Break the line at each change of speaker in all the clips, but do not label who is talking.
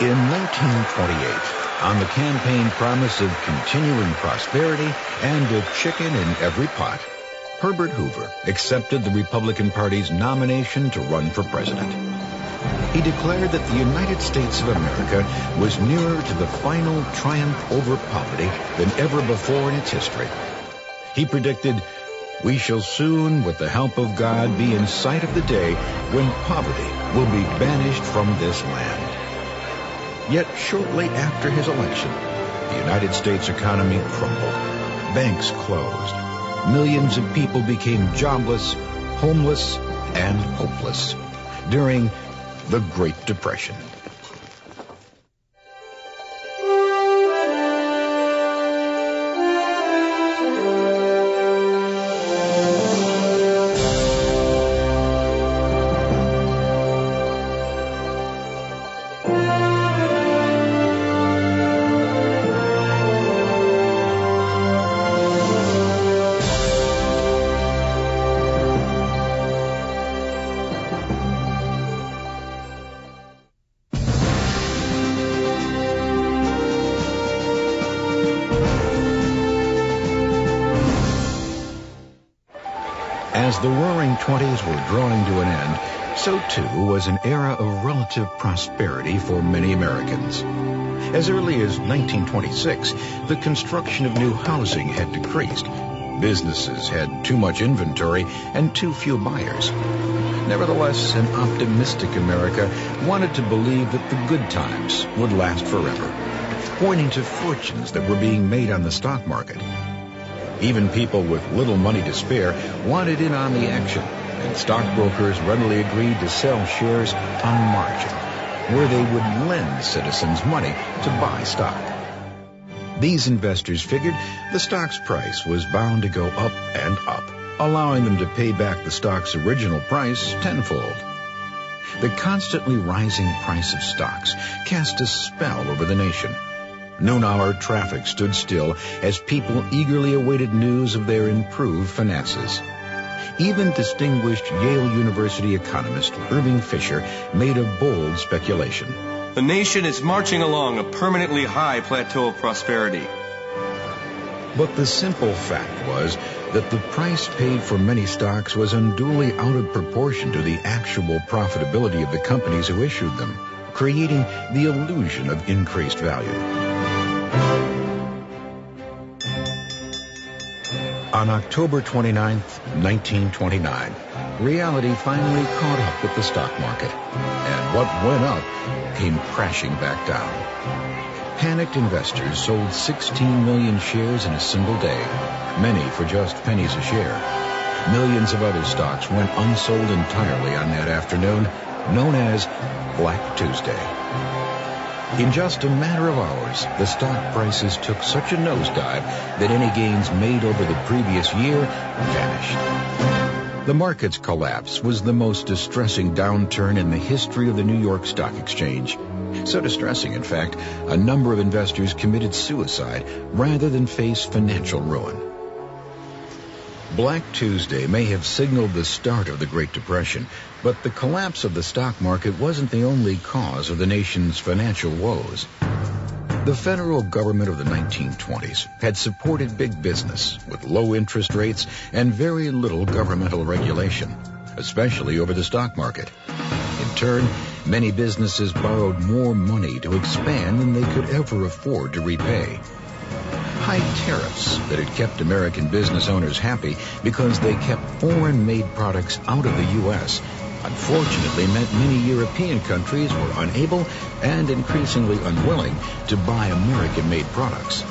In 1928, on the campaign promise of continuing prosperity and a chicken in every pot, Herbert Hoover accepted the Republican Party's nomination to run for president. He declared that the United States of America was nearer to the final triumph over poverty than ever before in its history. He predicted, "We shall soon, with the help of God, be in sight of the day when poverty will be banished from this land." Yet shortly after his election, the United States economy crumbled. Banks closed. Millions of people became jobless, homeless, and hopeless during the Great Depression. As the Roaring Twenties were drawing to an end, so too was an era of relative prosperity for many Americans. As early as 1926, the construction of new housing had decreased. Businesses had too much inventory and too few buyers. Nevertheless, an optimistic America wanted to believe that the good times would last forever, pointing to fortunes that were being made on the stock market. Even people with little money to spare wanted in on the action, and stockbrokers readily agreed to sell shares on margin, where they would lend citizens money to buy stock. These investors figured the stock's price was bound to go up and up, allowing them to pay back the stock's original price tenfold. The constantly rising price of stocks cast a spell over the nation. Noon-hour traffic stood still as people eagerly awaited news of their improved finances. Even distinguished Yale University economist Irving Fisher made a bold speculation.
The nation is marching along a permanently high plateau of prosperity.
But the simple fact was that the price paid for many stocks was unduly out of proportion to the actual profitability of the companies who issued them, creating the illusion of increased value. On October 29, 1929, reality finally caught up with the stock market, and what went up came crashing back down. Panicked investors sold 16 million shares in a single day, many for just pennies a share. Millions of other stocks went unsold entirely on that afternoon, known as Black Tuesday. In just a matter of hours, the stock prices took such a nosedive that any gains made over the previous year vanished. The market's collapse was the most distressing downturn in the history of the New York Stock Exchange. So distressing, in fact, a number of investors committed suicide rather than face financial ruin. Black Tuesday may have signaled the start of the Great Depression, but the collapse of the stock market wasn't the only cause of the nation's financial woes. The federal government of the 1920s had supported big business with low interest rates and very little governmental regulation, especially over the stock market. In turn, many businesses borrowed more money to expand than they could ever afford to repay. High tariffs that had kept American business owners happy because they kept foreign-made products out of the U.S. unfortunately meant many European countries were unable and increasingly unwilling to buy American-made products.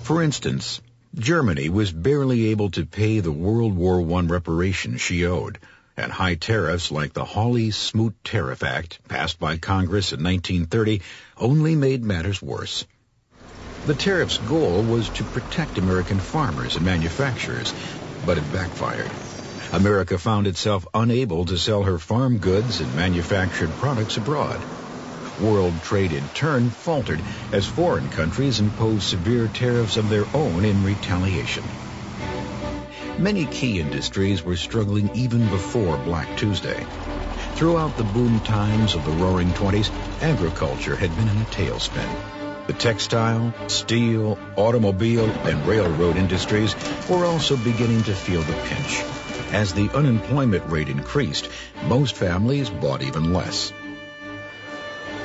For instance, Germany was barely able to pay the World War I reparations she owed, and high tariffs like the Hawley-Smoot Tariff Act, passed by Congress in 1930, only made matters worse. The tariff's goal was to protect American farmers and manufacturers, but it backfired. America found itself unable to sell her farm goods and manufactured products abroad. World trade in turn faltered as foreign countries imposed severe tariffs of their own in retaliation. Many key industries were struggling even before Black Tuesday. Throughout the boom times of the Roaring '20s, agriculture had been in a tailspin. The textile, steel, automobile, and railroad industries were also beginning to feel the pinch. As the unemployment rate increased, most families bought even less.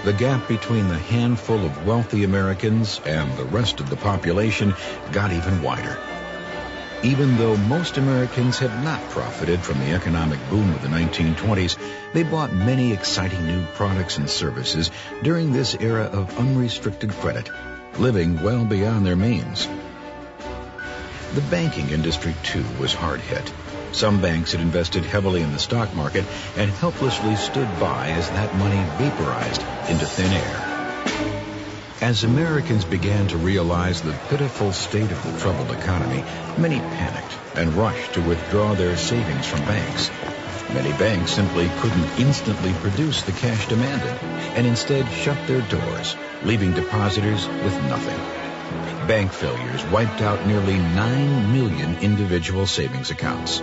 The gap between the handful of wealthy Americans and the rest of the population got even wider. Even though most Americans had not profited from the economic boom of the 1920s, they bought many exciting new products and services during this era of unrestricted credit, living well beyond their means. The banking industry, too, was hard hit. Some banks had invested heavily in the stock market and helplessly stood by as that money vaporized into thin air. As Americans began to realize the pitiful state of the troubled economy, many panicked and rushed to withdraw their savings from banks. Many banks simply couldn't instantly produce the cash demanded and instead shut their doors, leaving depositors with nothing. Bank failures wiped out nearly 9 million individual savings accounts.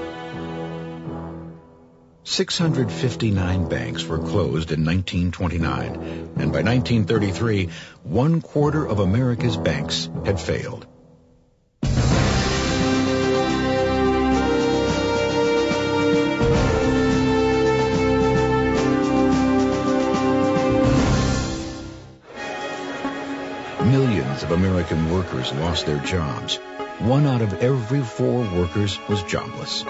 659 banks were closed in 1929, and by 1933, 1/4 of America's banks had failed. Millions of American workers lost their jobs. 1 out of every 4 workers was jobless.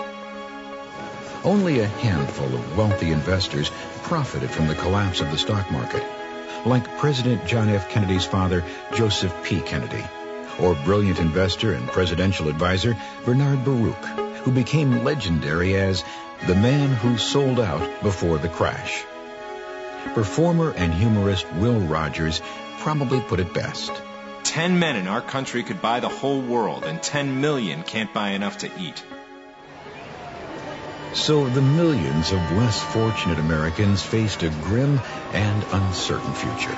Only a handful of wealthy investors profited from the collapse of the stock market, like President John F. Kennedy's father, Joseph P. Kennedy, or brilliant investor and presidential advisor Bernard Baruch, who became legendary as the man who sold out before the crash. Performer and humorist Will Rogers probably put it best.
10 men in our country could buy the whole world, and 10 million can't buy enough to eat.
So the millions of less fortunate Americans faced a grim and uncertain future.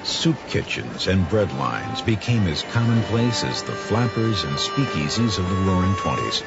Soup kitchens and bread lines became as commonplace as the flappers and speakeasies of the Roaring '20s.